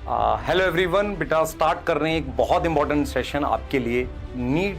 Hello everyone, बेटा start कर रहे हैं एक बहुत इंपॉर्टेंट सेशन आपके लिए। नीट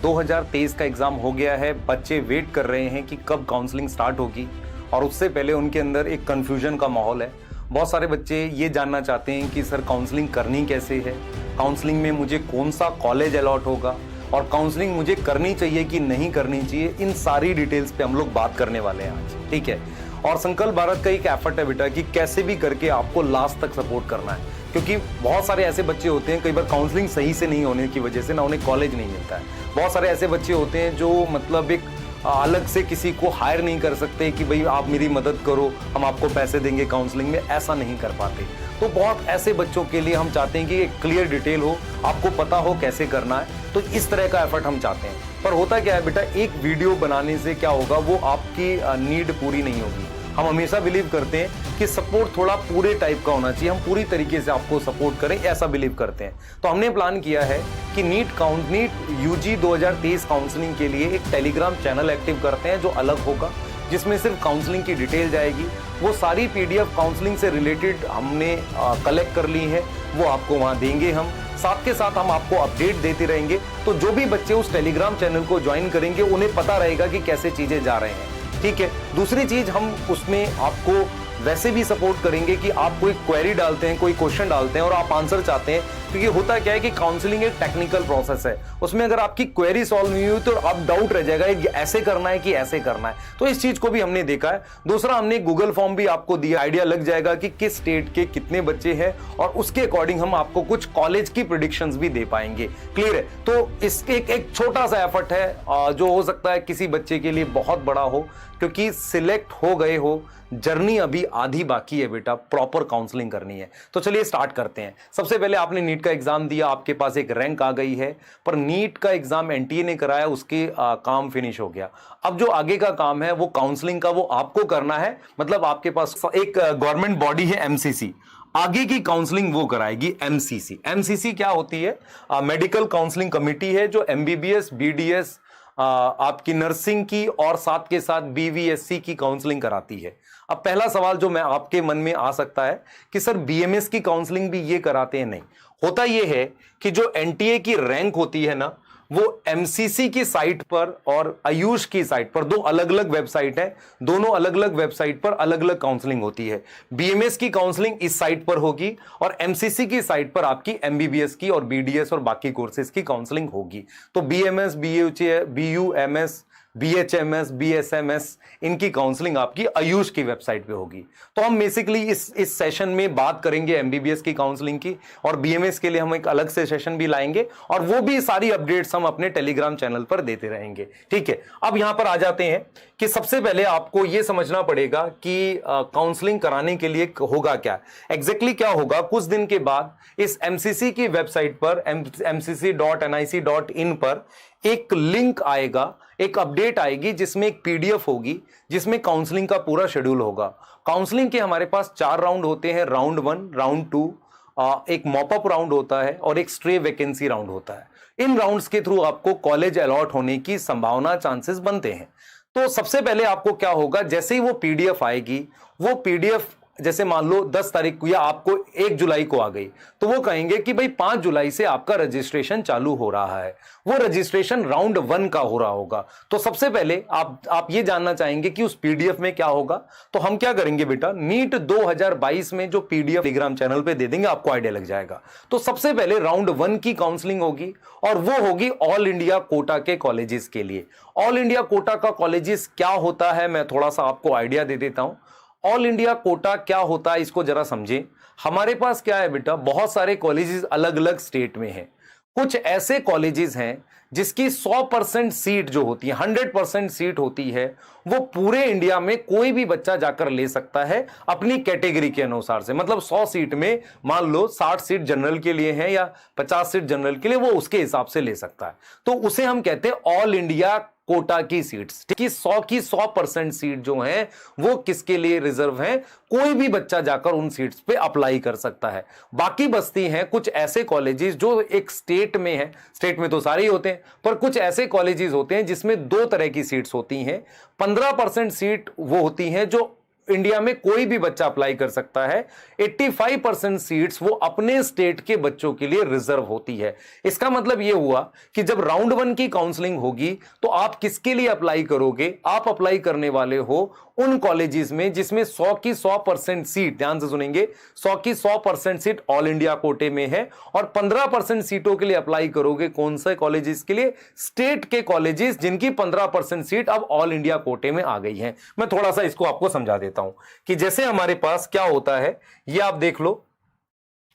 2023 का एग्ज़ाम हो गया है। बच्चे वेट कर रहे हैं कि कब काउंसलिंग स्टार्ट होगी और उससे पहले उनके अंदर एक कन्फ्यूजन का माहौल है। बहुत सारे बच्चे ये जानना चाहते हैं कि सर काउंसलिंग करनी कैसे है, काउंसलिंग में मुझे कौन सा कॉलेज अलॉट होगा और काउंसलिंग मुझे करनी चाहिए कि नहीं करनी चाहिए। इन सारी डिटेल्स पे हम लोग बात करने वाले हैं आज, ठीक है। और संकल्प भारत का एक एफर्ट है बेटा कि कैसे भी करके आपको लास्ट तक सपोर्ट करना है, क्योंकि बहुत सारे ऐसे बच्चे होते हैं, कई बार काउंसलिंग सही से नहीं होने की वजह से ना उन्हें कॉलेज नहीं मिलता है। बहुत सारे ऐसे बच्चे होते हैं जो मतलब एक अलग से किसी को हायर नहीं कर सकते कि भाई आप मेरी मदद करो, हम आपको पैसे देंगे काउंसलिंग में, ऐसा नहीं कर पाते। तो बहुत ऐसे बच्चों के लिए हम चाहते हैं कि एक क्लियर डिटेल हो, आपको पता हो कैसे करना है। तो इस तरह का एफर्ट हम चाहते हैं। पर होता क्या है बेटा, एक वीडियो बनाने से क्या होगा, वो आपकी नीड पूरी नहीं होगी। हम हमेशा बिलीव करते हैं कि सपोर्ट थोड़ा पूरे टाइप का होना चाहिए, हम पूरी तरीके से आपको सपोर्ट करें, ऐसा बिलीव करते हैं। तो हमने प्लान किया है कि नीट यूजी 2023 काउंसलिंग के लिए एक टेलीग्राम चैनल एक्टिव करते हैं जो अलग होगा, जिसमें सिर्फ काउंसलिंग की डिटेल जाएगी। वो सारी पीडीएफ काउंसलिंग से रिलेटेड हमने कलेक्ट कर ली है, वो आपको वहाँ देंगे हम। साथ के साथ हम आपको अपडेट देते रहेंगे। तो जो भी बच्चे उस टेलीग्राम चैनल को ज्वाइन करेंगे उन्हें पता रहेगा कि कैसे चीजें जा रहे हैं, ठीक है। दूसरी चीज, हम उसमें आपको वैसे भी सपोर्ट करेंगे कि आप कोई क्वेरी डालते हैं, कोई क्वेश्चन डालते हैं और आप आंसर चाहते हैं, क्योंकि होता क्या है कि काउंसलिंग एक टेक्निकल प्रोसेस है। उसमें अगर आपकी क्वेरी सॉल्व नहीं हुई तो आप डाउट रह जाएगा ये ऐसे करना है कि ऐसे करना है। तो इस चीज को भी हमने देखा है। दूसरा, हमने गूगल फॉर्म भी आपको दिया, आइडिया लग जाएगा कि किस स्टेट के कितने बच्चे हैं और उसके अकॉर्डिंग हम आपको कुछ कॉलेज की प्रेडिक्शंस भी दे पाएंगे। क्लियर है। तो इसके एक छोटा सा एफर्ट है जो हो सकता है किसी बच्चे के लिए बहुत बड़ा हो, क्योंकि सिलेक्ट हो गए हो, जर्नी अभी आधी बाकी है बेटा, प्रॉपर काउंसलिंग करनी है। तो चलिए स्टार्ट करते हैं। सबसे पहले आपने नीट का एग्जाम दिया, आपके पास एक रैंक आ गई है, पर नीट का एग्जाम एनटीए ने कराया, उसके काम फिनिश हो गया। अब जो आगे का काम है वो काउंसलिंग का, वो आपको करना है। मतलब आपके पास एक गवर्नमेंट बॉडी है एमसीसी, आगे की काउंसलिंग वो कराएगी एमसीसी। एमसीसी क्या होती है? मेडिकल काउंसलिंग कमेटी है जो एमबीबीएस, बीडीएस, आपकी नर्सिंग की और साथ के साथ बीवीएससी की काउंसलिंग कराती है। अब पहला सवाल जो मैं आपके मन में आ सकता है कि सर बीएमएस की काउंसलिंग भी ये कराते हैं? नहीं, होता ये है कि जो एनटीए की रैंक होती है ना, वो एमसीसी की साइट पर और आयुष की साइट पर, दो अलग अलग वेबसाइट है, दोनों अलग अलग वेबसाइट पर अलग अलग काउंसलिंग होती है। बीएमएस की काउंसलिंग इस साइट पर होगी और एमसीसी की साइट पर आपकी एमबीबीएस की और बीडीएस और बाकी कोर्सेज की काउंसलिंग होगी। तो बीएमएस, बीयूएमएस, बीएचएमएस, बीएसएमएस, इनकी काउंसलिंग आपकी आयुष की वेबसाइट पे होगी। तो हम बेसिकली इस सेशन में बात करेंगे एमबीबीएस की काउंसलिंग की, और बीएमएस के लिए हम एक अलग से सेशन भी लाएंगे और वो भी सारी अपडेट्स हम अपने टेलीग्राम चैनल पर देते रहेंगे, ठीक है। अब यहां पर आ जाते हैं कि सबसे पहले आपको यह समझना पड़ेगा कि काउंसलिंग कराने के लिए होगा क्या, एग्जैक्टली क्या होगा। कुछ दिन के बाद इस एमसीसी की वेबसाइट पर mcc.nic.in पर एक लिंक आएगा, एक अपडेट आएगी जिसमें एक पीडीएफ होगी, जिसमें काउंसलिंग का पूरा शेड्यूल होगा। काउंसलिंग के हमारे पास 4 राउंड होते हैं, राउंड 1, राउंड 2, एक मॉपअप राउंड होता है और एक स्ट्रे वैकेंसी राउंड होता है। इन राउंड्स के थ्रू आपको कॉलेज अलॉट होने की संभावना, चांसेस बनते हैं। तो सबसे पहले आपको क्या होगा, जैसे ही वो पीडीएफ आएगी, वो पीडीएफ जैसे मान लो 10 तारीख को या आपको 1 जुलाई को आ गई, तो वो कहेंगे कि भाई 5 जुलाई से आपका रजिस्ट्रेशन चालू हो रहा है। वो रजिस्ट्रेशन राउंड 1 का हो रहा होगा। तो सबसे पहले आप ये जानना चाहेंगे कि उस पीडीएफ में क्या होगा। तो हम क्या करेंगे बेटा, नीट 2022 में जो पीडीएफ टेलीग्राम चैनल पे दे देंगे, आपको आइडिया लग जाएगा। तो सबसे पहले राउंड 1 की काउंसलिंग होगी और वो होगी ऑल इंडिया कोटा के कॉलेजेस के लिए। ऑल इंडिया कोटा का कॉलेजेस क्या होता है, मैं थोड़ा सा आपको आइडिया दे देता हूं। ऑल इंडिया कोटा क्या होता है, इसको जरा समझें। हमारे पास क्या है बेटा, बहुत सारे कॉलेजेस अलग अलग स्टेट में हैं। कुछ ऐसे कॉलेजेस हैं जिसकी 100% सीट जो होती है, 100% सीट होती है, वो पूरे इंडिया में कोई भी बच्चा जाकर ले सकता है अपनी कैटेगरी के अनुसार से। मतलब 100 सीट में मान लो 60 सीट जनरल के लिए है या 50 सीट जनरल के लिए, वो उसके हिसाब से ले सकता है। तो उसे हम कहते हैं ऑल इंडिया कोटा की सीट्स, ठीक है। 100 की 100% सीट जो है वो किसके लिए रिजर्व है, कोई भी बच्चा जाकर उन सीट्स पे अप्लाई कर सकता है। बाकी बचती हैं कुछ ऐसे कॉलेजेस जो एक स्टेट में है, स्टेट में तो सारे ही होते हैं, पर कुछ ऐसे कॉलेजेस होते हैं जिसमें 2 तरह की सीट्स होती हैं। 15% सीट वो होती हैं जो इंडिया में कोई भी बच्चा अप्लाई कर सकता है। 85% सीट्स वो अपने स्टेट के बच्चों के लिए रिजर्व होती है। इसका मतलब यह हुआ कि जब राउंड 1 की काउंसलिंग होगी तो आप किसके लिए अप्लाई करोगे? आप अप्लाई करने वाले हो उन कॉलेजेस में जिसमें 100 की 100% सीट, ध्यान से सुनेंगे, 100 की 100% सीट ऑल इंडिया कोटे में है, और 15% सीटों के लिए अप्लाई करोगे कौन से कॉलेजेस के लिए? स्टेट के कॉलेजेस जिनकी 15% सीट अब ऑल इंडिया कोटे में आ गई है। मैं थोड़ा सा इसको आपको समझा देता हूं कि जैसे हमारे पास क्या होता है, ये आप देख लो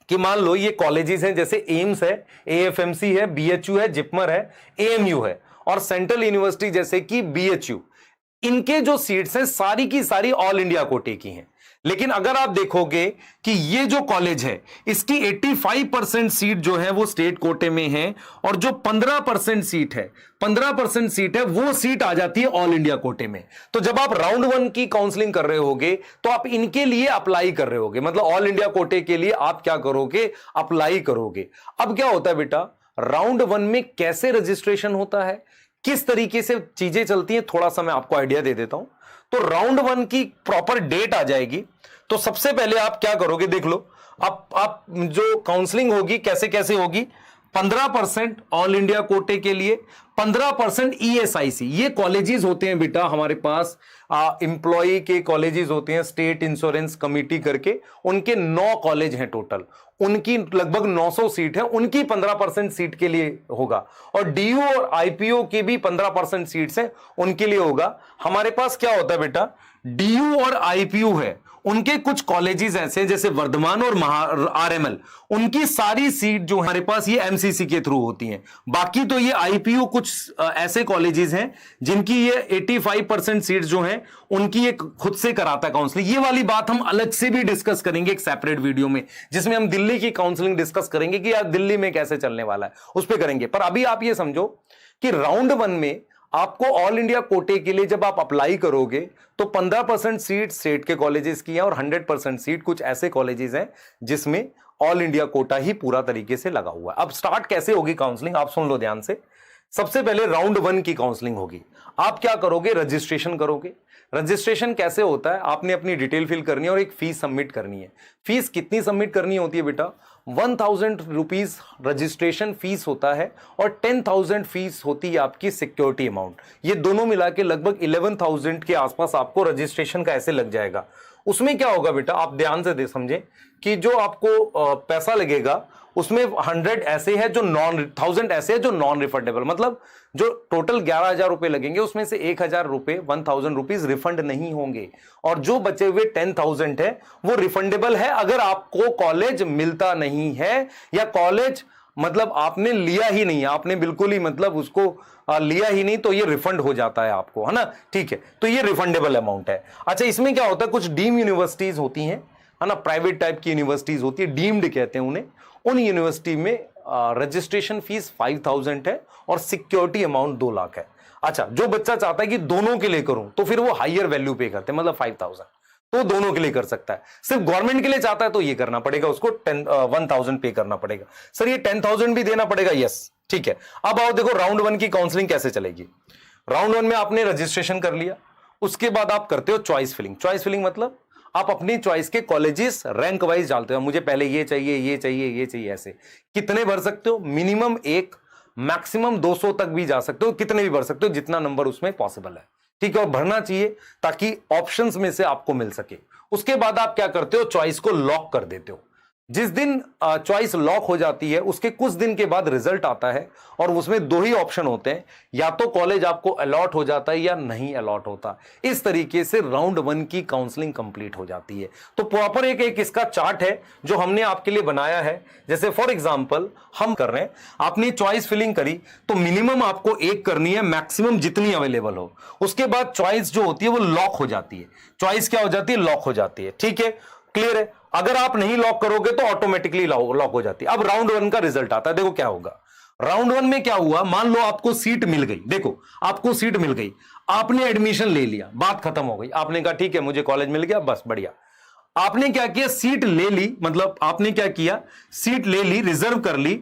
कि मान लो ये कॉलेजेस हैं, जैसे एम्स है, एएफएमसी है, बीएचयू है, जिपमर है, एएमयू है, और सेंट्रल यूनिवर्सिटी जैसे कि बीएचयू, इनके जो सीट्स हैं सारी की सारी ऑल इंडिया कोटे की हैं। लेकिन अगर आप देखोगे कि ये जो कॉलेज है इसकी 85% सीट जो है वो स्टेट कोटे में है, और जो 15% सीट है, 15% सीट है, वो सीट आ जाती है ऑल इंडिया कोटे में। तो जब आप राउंड 1 की काउंसलिंग कर रहे होगे तो आप इनके लिए अप्लाई कर रहे होगे, मतलब ऑल इंडिया कोटे के लिए आप क्या करोगे? अप्लाई करोगे। अब क्या होता है बेटा, राउंड 1 में कैसे रजिस्ट्रेशन होता है, किस तरीके से चीजें चलती हैं, थोड़ा सा मैं आपको आइडिया दे देता हूं। तो राउंड 1 की प्रॉपर डेट आ जाएगी, तो सबसे पहले आप क्या करोगे, देख लो, आप जो काउंसलिंग होगी कैसे कैसे होगी। 15% ऑल इंडिया कोटे के लिए, 15% ईएसआईसी, ये कॉलेजेस होते हैं बेटा हमारे पास, एम्प्लॉय के कॉलेजेस होते हैं, स्टेट इंश्योरेंस कमिटी करके, उनके 9 कॉलेज हैं टोटल, उनकी लगभग 900 सीट है, उनकी 15% सीट के लिए होगा। और डीयू और आईपीओ की भी 15% सीट्स हैं, उनके लिए होगा। हमारे पास क्या होता है बेटा, डीयू और आईपीयू है, उनके कुछ कॉलेजेस ऐसे जैसे वर्धमान और आरएमएल, उनकी सारी सीट जो हमारे पास ये एमसीसी के थ्रू होती हैं। बाकी तो ये आईपीयू कुछ ऐसे कॉलेजेस हैं जिनकी ये 85% सीट जो हैं उनकी ये खुद से कराता है काउंसलिंग। ये वाली बात हम अलग से भी डिस्कस करेंगे एक सेपरेट वीडियो में, जिसमें हम दिल्ली की काउंसलिंग डिस्कस करेंगे कि यार दिल्ली में कैसे चलने वाला है, उस पर करेंगे। पर अभी आप ये समझो कि राउंड 1 में आपको ऑल इंडिया कोटे के लिए जब आप अप्लाई करोगे तो 15% सीट स्टेट के कॉलेजेस की है, और 100% सीट कुछ ऐसे कॉलेजेस हैं जिसमें ऑल इंडिया कोटा ही पूरा तरीके से लगा हुआ है। अब स्टार्ट कैसे होगी काउंसलिंग, आप सुन लो ध्यान से। सबसे पहले राउंड 1 की काउंसलिंग होगी। आप क्या करोगे, रजिस्ट्रेशन करोगे। रजिस्ट्रेशन कैसे होता है, आपने अपनी डिटेल फिल करनी है और एक फीस सबमिट करनी है। फीस कितनी सबमिट करनी होती है बेटा, 1000 रुपीज रजिस्ट्रेशन फीस होता है, और 10,000 फीस होती है आपकी सिक्योरिटी अमाउंट। ये दोनों मिला के लगभग 11,000 के आसपास आपको रजिस्ट्रेशन का ऐसे लग जाएगा। उसमें क्या होगा बेटा, आप ध्यान से समझें कि जो आपको पैसा लगेगा उसमें 100 ऐसे है जो 1000 ऐसे है जो नॉन रिफंडेबल, मतलब जो टोटल 11,000 रुपए लगेंगे उसमें से 1,000 रुपए 1000 रुपीज रिफंड नहीं होंगे, और जो बचे हुए 10,000 है वो रिफंडेबल है अगर आपको कॉलेज मिलता नहीं है, या कॉलेज मतलब आपने लिया ही नहीं है, आपने बिल्कुल ही मतलब उसको लिया ही नहीं, तो ये रिफंड हो जाता है आपको, है ना। ठीक है, तो ये रिफंडेबल अमाउंट है। अच्छा, इसमें क्या होता है, कुछ डीम यूनिवर्सिटीज होती हैं, है ना, प्राइवेट टाइप की यूनिवर्सिटीज होती है, डीम्ड कहते हैं उन्हें। उन यूनिवर्सिटी में रजिस्ट्रेशन फीस 5,000 है और सिक्योरिटी अमाउंट 2 लाख है। अच्छा, जो बच्चा चाहता है कि दोनों के लिए करूं तो फिर वो हायर वैल्यू पे करते हैं, मतलब 5,000, तो दोनों के लिए कर सकता है। सिर्फ गवर्नमेंट के लिए चाहता है तो ये करना पड़ेगा, उसको 1000 पे करना पड़ेगा। सर ये 10,000 भी देना पड़ेगा, यस, ठीक है। अब आओ देखो राउंड 1 की काउंसलिंग कैसे चलेगी। राउंड 1 में आपने रजिस्ट्रेशन कर लिया, उसके बाद आप करते हो चॉइस फिलिंग। चॉइस फिलिंग मतलब आप अपनी चॉइस के कॉलेजेस रैंक वाइज डालते हो, मुझे पहले ये चाहिए, ये चाहिए, ये चाहिए, ऐसे कितने भर सकते हो, मिनिमम 1, मैक्सिमम 200 तक भी जा सकते हो, कितने भी भर सकते हो, जितना नंबर उसमें पॉसिबल है, ठीक है, और भरना चाहिए ताकि ऑप्शंस में से आपको मिल सके। उसके बाद आप क्या करते हो, चॉइस को लॉक कर देते हो। जिस दिन चॉइस लॉक हो जाती है उसके कुछ दिन के बाद रिजल्ट आता है, और उसमें 2 ही ऑप्शन होते हैं, या तो कॉलेज आपको अलॉट हो जाता है या नहीं अलॉट होता। इस तरीके से राउंड 1 की काउंसलिंग कंप्लीट हो जाती है। तो प्रॉपर एक इसका चार्ट है जो हमने आपके लिए बनाया है। जैसे फॉर एग्जांपल हम कर रहे हैं, आपने चॉइस फिलिंग करी तो मिनिमम आपको 1 करनी है, मैक्सिमम जितनी अवेलेबल हो। उसके बाद चॉइस जो होती है वो लॉक हो जाती है। चॉइस क्या हो जाती है, लॉक हो जाती है, ठीक है, क्लियर है। अगर आप नहीं लॉक करोगे तो ऑटोमेटिकली लॉक हो जाती है। अब राउंड 1 का रिजल्ट आता है, देखो क्या होगा। राउंड 1 में क्या हुआ, मान लो आपको सीट मिल गई, देखो आपको सीट मिल गई, आपने एडमिशन ले लिया, बात खत्म हो गई, आपने कहा ठीक है मुझे कॉलेज मिल गया, बस बढ़िया। आपने क्या किया, सीट ले ली, मतलब आपने क्या किया, सीट ले ली, रिजर्व कर ली,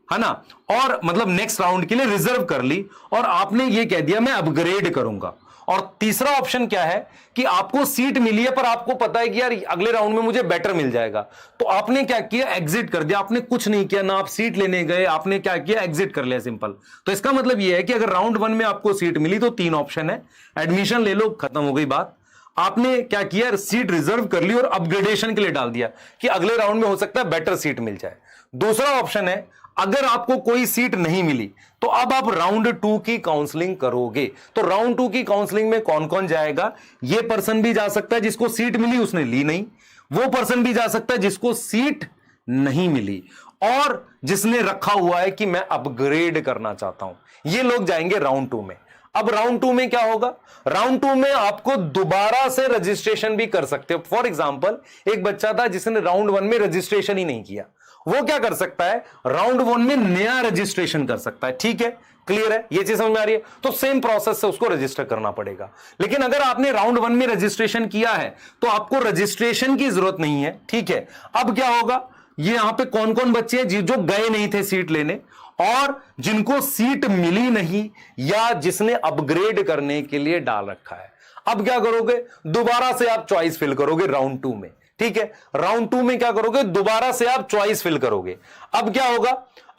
है ना, और मतलब नेक्स्ट राउंड के लिए रिजर्व कर ली, और आपने ये कह दिया मैं अपग्रेड करूंगा। और तीसरा ऑप्शन क्या है कि आपको सीट मिली है पर आपको पता है कि यार अगले राउंड में मुझे बेटर मिल जाएगा, तो आपने क्या किया, एग्जिट कर दिया। आपने कुछ नहीं किया, ना आप सीट लेने गए, आपने क्या किया, एग्जिट कर लिया, सिंपल। तो इसका मतलब यह है कि अगर राउंड 1 में आपको सीट मिली तो 3 ऑप्शन है, एडमिशन ले लो, खत्म हो गई बात। आपने क्या किया, सीट रिजर्व कर ली और अपग्रेडेशन के लिए डाल दिया कि अगले राउंड में हो सकता है बेटर सीट मिल जाए। दूसरा ऑप्शन है, अगर आपको कोई सीट नहीं मिली तो अब आप राउंड 2 की काउंसलिंग करोगे। तो राउंड 2 की काउंसलिंग में कौन कौन जाएगा, ये पर्सन भी जा सकता है जिसको सीट मिली उसने ली नहीं, वो पर्सन भी जा सकता है जिसको सीट नहीं मिली, और जिसने रखा हुआ है कि मैं अपग्रेड करना चाहता हूं, ये लोग जाएंगे राउंड 2 में। अब राउंड 2 में क्या होगा, राउंड 2 में आपको दोबारा से रजिस्ट्रेशन भी कर सकते हो। फॉर एग्जांपल, एक बच्चा था जिसने राउंड 1 में रजिस्ट्रेशन ही नहीं किया, वो क्या कर सकता है, राउंड 1 में नया रजिस्ट्रेशन कर सकता है। ठीक है, क्लियर है, ये चीज समझ में आ रही है। तो सेम प्रोसेस से उसको रजिस्टर करना पड़ेगा। लेकिन अगर आपने राउंड 1 में रजिस्ट्रेशन किया है तो आपको रजिस्ट्रेशन की जरूरत नहीं है। ठीक है, अब क्या होगा, ये यहां पे कौन कौन बच्चे हैं जो गए नहीं थे सीट लेने और जिनको सीट मिली नहीं या जिसने अपग्रेड करने के लिए डाल रखा है। अब क्या करोगे, दोबारा से आप चॉइस फिल करोगे राउंड 2 में। ठीक है, राउंड 2 में क्या करोगे, दोबारा से आप चॉइस फिल करोगे। अब क्या होगा,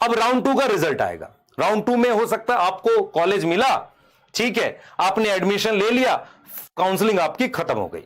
अब राउंड 2 का रिजल्ट आएगा। राउंड 2 में हो सकता है आपको कॉलेज मिला, ठीक है, आपने एडमिशन ले लिया, काउंसलिंग आपकी खत्म हो गई।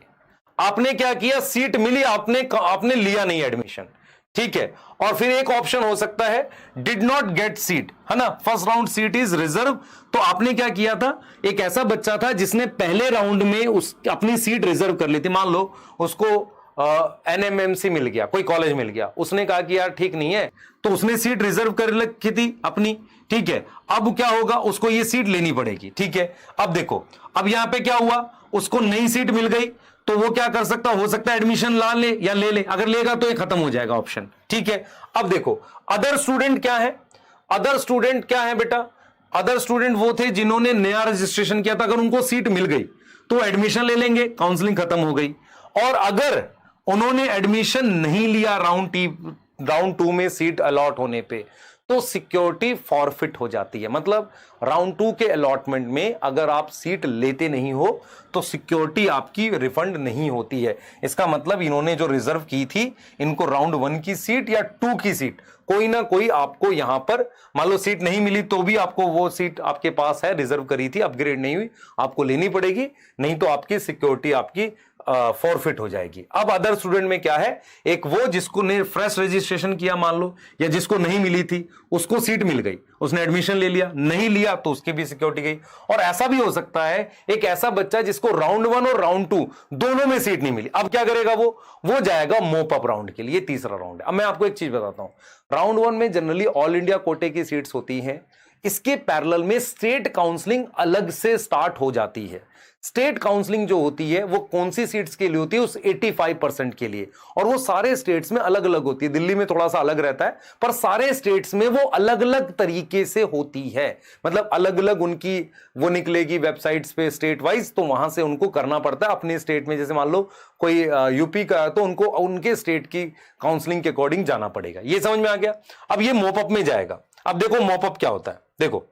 आपने क्या किया, सीट मिली, आपने लिया नहीं एडमिशन। ठीक है, और फिर एक ऑप्शन हो सकता है डिड नॉट गेट सीट, है ना, first round seat is reserve. तो आपने क्या किया था, एक ऐसा बच्चा था जिसने पहले राउंड में अपनी सीट रिजर्व कर ली थी। मान लो उसको एनएमएमसी मिल गया, कोई कॉलेज मिल गया, उसने कहा कि यार ठीक नहीं है, तो उसने सीट रिजर्व कर रखी थी अपनी। ठीक है, अब क्या होगा, उसको ये सीट लेनी पड़ेगी। ठीक है, अब देखो, अब यहां पे क्या हुआ, उसको नई सीट मिल गई, तो वो क्या कर सकता, हो सकता है एडमिशन ला ले या ले ले, अगर लेगा तो ये खत्म हो जाएगा ऑप्शन। ठीक है, अब देखो अदर स्टूडेंट क्या है, अदर स्टूडेंट क्या है बेटा, अदर स्टूडेंट वो थे जिन्होंने नया रजिस्ट्रेशन किया था, अगर उनको सीट मिल गई तो एडमिशन ले लेंगे, काउंसलिंग खत्म हो गई। और अगर उन्होंने एडमिशन नहीं लिया राउंड 2 में सीट अलॉट होने पे, तो सिक्योरिटी फॉरफिट हो जाती है। मतलब राउंड 2 के अलॉटमेंट में अगर आप सीट लेते नहीं हो तो सिक्योरिटी आपकी रिफंड नहीं होती है। इसका मतलब इन्होंने जो रिजर्व की थी, इनको राउंड 1 की सीट या 2 की सीट कोई ना कोई आपको यहां पर, मान लो सीट नहीं मिली तो भी आपको वो सीट आपके पास है, रिजर्व करी थी, अपग्रेड नहीं हुई, आपको लेनी पड़ेगी, नहीं तो आपकी सिक्योरिटी आपकी फॉरफिट हो जाएगी। अब अदर स्टूडेंट में क्या है, एक वो जिसको ने फ्रेश रजिस्ट्रेशन किया मान लो, या जिसको नहीं मिली थी उसको सीट मिल गई, उसने एडमिशन ले लिया, नहीं लिया तो उसकी भी सिक्योरिटी गई। और ऐसा भी हो सकता है एक ऐसा बच्चा जिसको राउंड 1 और राउंड 2 दोनों में सीट नहीं मिली, अब क्या करेगा, वो जाएगा मोप अप राउंड के लिए, तीसरा राउंड है। अब मैं आपको एक चीज बताता हूं, राउंड 1 में जनरली ऑल इंडिया कोटे की सीट्स होती हैं, इसके पैरेलल में स्टेट काउंसलिंग अलग से स्टार्ट हो जाती है। स्टेट काउंसलिंग जो होती है वो कौन सी सीट्स के लिए होती है, उस 85% के लिए, और वो सारे स्टेट्स में अलग अलग होती है। दिल्ली में थोड़ा सा अलग रहता है, पर सारे स्टेट्स में वो अलग अलग तरीके से होती है, मतलब अलग अलग उनकी वो निकलेगी वेबसाइट्स पे स्टेट वाइज, तो वहां से उनको करना पड़ता है अपने स्टेट में। जैसे मान लो कोई यूपी का है तो उनको उनके स्टेट की काउंसलिंग के अकॉर्डिंग जाना पड़ेगा। ये समझ में आ गया। अब ये मॉपअप में जाएगा। अब देखो मॉपअप क्या होता है, देखो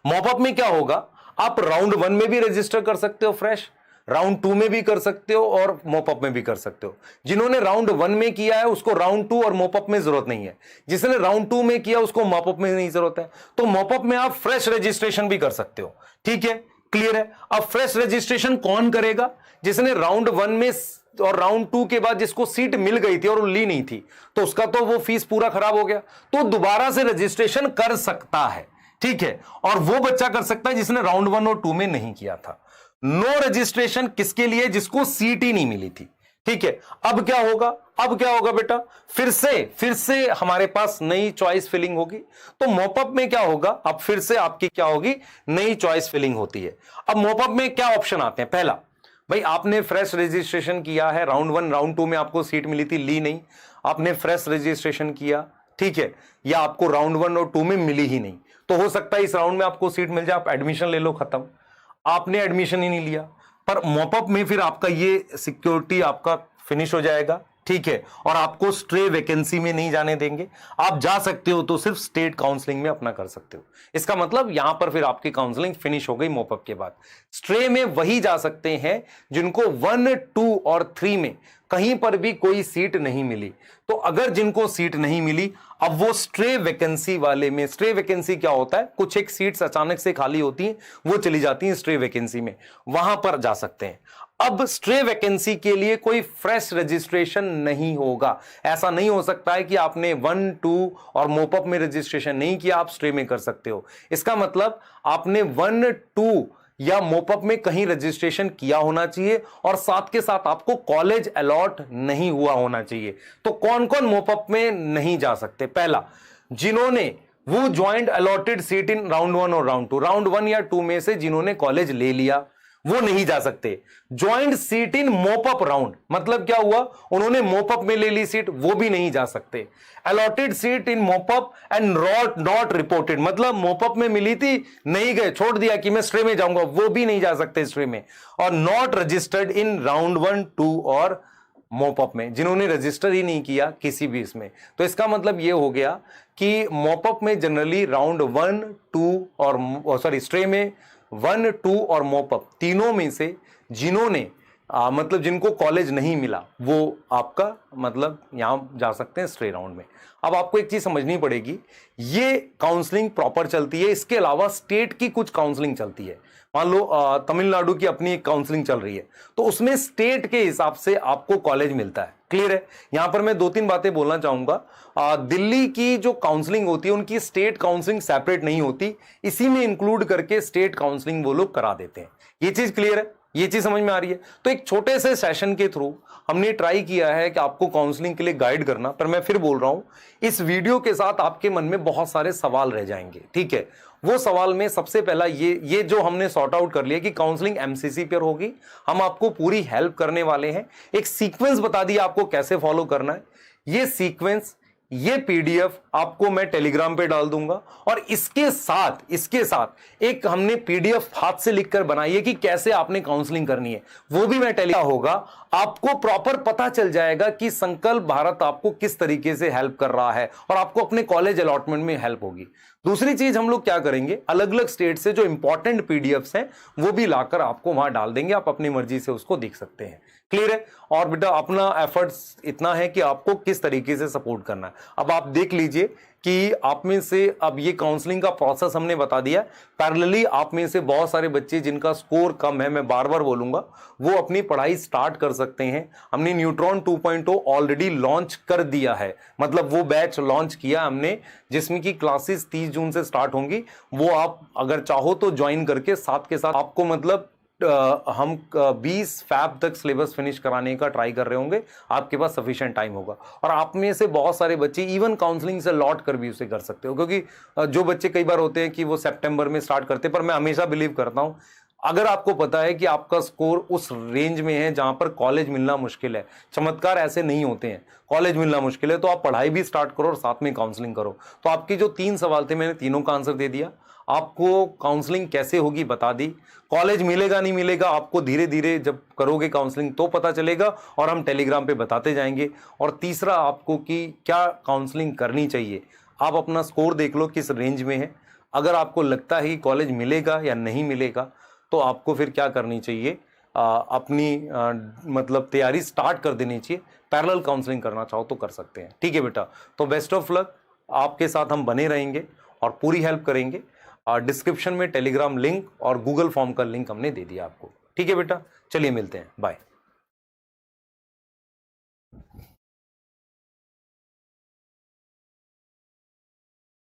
मॉपअप में क्या होगा, आप राउंड 1 में भी रजिस्टर कर सकते हो फ्रेश, राउंड 2 में भी कर सकते हो और मॉपअप में भी कर सकते हो। जिन्होंने राउंड 1 में किया है उसको राउंड 2 और मॉपअप में जरूरत नहीं है, जिसने राउंड 2 में किया उसको मॉपअप में नहीं जरूरत है। तो मॉपअप में आप फ्रेश रजिस्ट्रेशन भी कर सकते हो। ठीक है, क्लियर है। अब फ्रेश रजिस्ट्रेशन कौन करेगा, जिसने राउंड 1 में और राउंड 2 के बाद जिसको सीट मिल गई थी और वो ली नहीं थी, तो उसका तो वो फीस पूरा खराब हो गया, तो दोबारा से रजिस्ट्रेशन कर सकता है। ठीक है, और वो बच्चा कर सकता है जिसने राउंड 1 और 2 में नहीं किया था। नो रजिस्ट्रेशन किसके लिए, जिसको सीट ही नहीं मिली थी। ठीक है, अब क्या होगा, अब क्या होगा बेटा, फिर से हमारे पास नई चॉइस फिलिंग होगी। तो मॉपअप में क्या होगा, अब फिर से आपकी क्या होगी, नई चॉइस फिलिंग होती है। अब मॉपअप में क्या ऑप्शन आते हैं, पहला भाई आपने फ्रेश रजिस्ट्रेशन किया है, राउंड 1 राउंड 2 में आपको सीट मिली थी, ली नहीं, आपने फ्रेश रजिस्ट्रेशन किया, ठीक है, या आपको राउंड 1 और 2 में मिली ही नहीं, तो हो सकता है इस राउंड में आपको सीट मिल जाए, आप एडमिशन ले लो, खत्म। आपने एडमिशन ही नहीं लिया, पर मॉपअप में फिर आपका ये सिक्योरिटी आपका फिनिश हो जाएगा, ठीक है, और आपको स्ट्रे वैकेंसी में नहीं जाने देंगे। आप जा सकते हो तो सिर्फ स्टेट काउंसलिंग में अपना कर सकते हो। इसका मतलब यहां पर फिर आपकी काउंसलिंग फिनिश हो गई मोपअप के बाद। स्ट्रे में वही जा सकते हैं जिनको 1, 2 और 3 में कहीं पर भी कोई सीट नहीं मिली। तो अगर जिनको सीट नहीं मिली, अब वो स्ट्रे वैकेंसी वाले में, स्ट्रे वैकेंसी क्या होता है, कुछ एक सीट्स अचानक से खाली होती हैं, वो चली जाती हैं स्ट्रे वैकेंसी में, वहां पर जा सकते हैं। अब स्ट्रे वैकेंसी के लिए कोई फ्रेश रजिस्ट्रेशन नहीं होगा। ऐसा नहीं हो सकता है कि आपने 1, 2 और मोपअप में रजिस्ट्रेशन नहीं किया आप स्ट्रे में कर सकते हो। इसका मतलब आपने 1, 2 या मोपअप में कहीं रजिस्ट्रेशन किया होना चाहिए और साथ के साथ आपको कॉलेज अलॉट नहीं हुआ होना चाहिए। तो कौन कौन मोपअप में नहीं जा सकते? पहला, जिन्होंने वो joint allotted seat in round 1 और राउंड 2, राउंड 1 या 2 में से जिन्होंने कॉलेज ले लिया वो नहीं जा सकते। ज्वाइंट सीट इन मोपअप राउंड, मतलब क्या हुआ, उन्होंने मोपअप में ले ली सीट, वो भी नहीं जा सकते। Allotted seat in mop-up and not reported, मतलब मोपअप में मिली थी, नहीं गए, छोड़ दिया कि मैं स्ट्रे में जाऊंगा, वो भी नहीं जा सकते स्ट्रे में। और नॉट रजिस्टर्ड इन राउंड 1, 2 और मोपअप में, जिन्होंने रजिस्टर ही नहीं किया किसी भी इसमें। तो इसका मतलब ये हो गया कि मोपअप में जनरली राउंड 1, 2 और स्ट्रे में 1, 2 और मोपअप तीनों में से जिन्होंने मतलब जिनको कॉलेज नहीं मिला वो आपका मतलब यहां जा सकते हैं स्ट्रे राउंड में। अब आपको एक चीज समझनी पड़ेगी, ये काउंसलिंग प्रॉपर चलती है, इसके अलावा स्टेट की कुछ काउंसलिंग चलती है। मान लो तमिलनाडु की अपनी एक काउंसलिंग चल रही है, तो उसमें स्टेट के हिसाब से आपको कॉलेज मिलता है। क्लियर है? यहां पर मैं 2-3 बातें बोलना चाहूंगा। दिल्ली की जो काउंसलिंग होती है उनकी स्टेट काउंसलिंग सेपरेट नहीं होती, इसी में इंक्लूड करके स्टेट काउंसलिंग वो लोग करा देते हैं। ये चीज क्लियर है? ये चीज समझ में आ रही है? तो एक छोटे से सेशन के थ्रू हमने ट्राई किया है कि आपको काउंसलिंग के लिए गाइड करना, पर मैं फिर बोल रहा हूं, इस वीडियो के साथ आपके मन में बहुत सारे सवाल रह जाएंगे। ठीक है, वो सवाल में सबसे पहला ये जो हमने सॉर्ट आउट कर लिया कि काउंसलिंग एमसीसी पर होगी, हम आपको पूरी हेल्प करने वाले हैं। एक सीक्वेंस बता दिया आपको कैसे फॉलो करना है। ये सीक्वेंस, ये पीडीएफ आपको मैं टेलीग्राम पे डाल दूंगा, और इसके साथ एक हमने पीडीएफ हाथ से लिखकर बनाई है कि कैसे आपने काउंसलिंग करनी है, वो भी मैं टेलीग्राम होगा। आपको प्रॉपर पता चल जाएगा कि संकल्प भारत आपको किस तरीके से हेल्प कर रहा है, और आपको अपने कॉलेज अलॉटमेंट में हेल्प होगी। दूसरी चीज हम लोग क्या करेंगे, अलग अलग स्टेट से जो इंपॉर्टेंट पीडीएफ्स हैं वो भी लाकर आपको वहां डाल देंगे, आप अपनी मर्जी से उसको देख सकते हैं। क्लियर है? और बेटा अपना एफर्ट्स इतना है कि आपको किस तरीके से सपोर्ट करना है। अब आप देख लीजिए कि आप में से, अब ये काउंसलिंग का प्रोसेस हमने बता दिया। पैरेलली आप में से बहुत सारे बच्चे जिनका स्कोर कम है, मैं बार बार बोलूंगा, वो अपनी पढ़ाई स्टार्ट कर सकते हैं। हमने न्यूट्रॉन 2.0 ऑलरेडी लॉन्च कर दिया है, मतलब वो बैच लॉन्च किया हमने जिसमें की क्लासेस 30 जून से स्टार्ट होंगी। वो आप अगर चाहो तो ज्वाइन करके साथ के साथ आपको मतलब हम 20 फैब तक सिलेबस फिनिश कराने का ट्राई कर रहे होंगे, आपके पास सफिशिएंट टाइम होगा। और आप में से बहुत सारे बच्चे इवन काउंसलिंग से लौट कर भी उसे कर सकते हो, क्योंकि जो बच्चे कई बार होते हैं कि वो सितंबर में स्टार्ट करते हैं, पर मैं हमेशा बिलीव करता हूं अगर आपको पता है कि आपका स्कोर उस रेंज में है जहां पर कॉलेज मिलना मुश्किल है, चमत्कार ऐसे नहीं होते हैं, कॉलेज मिलना मुश्किल है, तो आप पढ़ाई भी स्टार्ट करो और साथ में काउंसलिंग करो। तो आपके जो 3 सवाल थे मैंने तीनों का आंसर दे दिया। आपको काउंसलिंग कैसे होगी बता दी, कॉलेज मिलेगा नहीं मिलेगा आपको धीरे धीरे जब करोगे काउंसलिंग तो पता चलेगा, और हम टेलीग्राम पे बताते जाएंगे। और तीसरा आपको कि क्या काउंसलिंग करनी चाहिए, आप अपना स्कोर देख लो किस रेंज में है। अगर आपको लगता है कि कॉलेज मिलेगा या नहीं मिलेगा तो आपको फिर क्या करनी चाहिए, अपनी मतलब तैयारी स्टार्ट कर देनी चाहिए। पैरेलल काउंसलिंग करना चाहो तो कर सकते हैं। ठीक है बेटा, तो बेस्ट ऑफ लक, आपके साथ हम बने रहेंगे और पूरी हेल्प करेंगे। डिस्क्रिप्शन में टेलीग्राम लिंक और गूगल फॉर्म का लिंक हमने दे दिया आपको। ठीक है बेटा, चलिए मिलते हैं, बाय।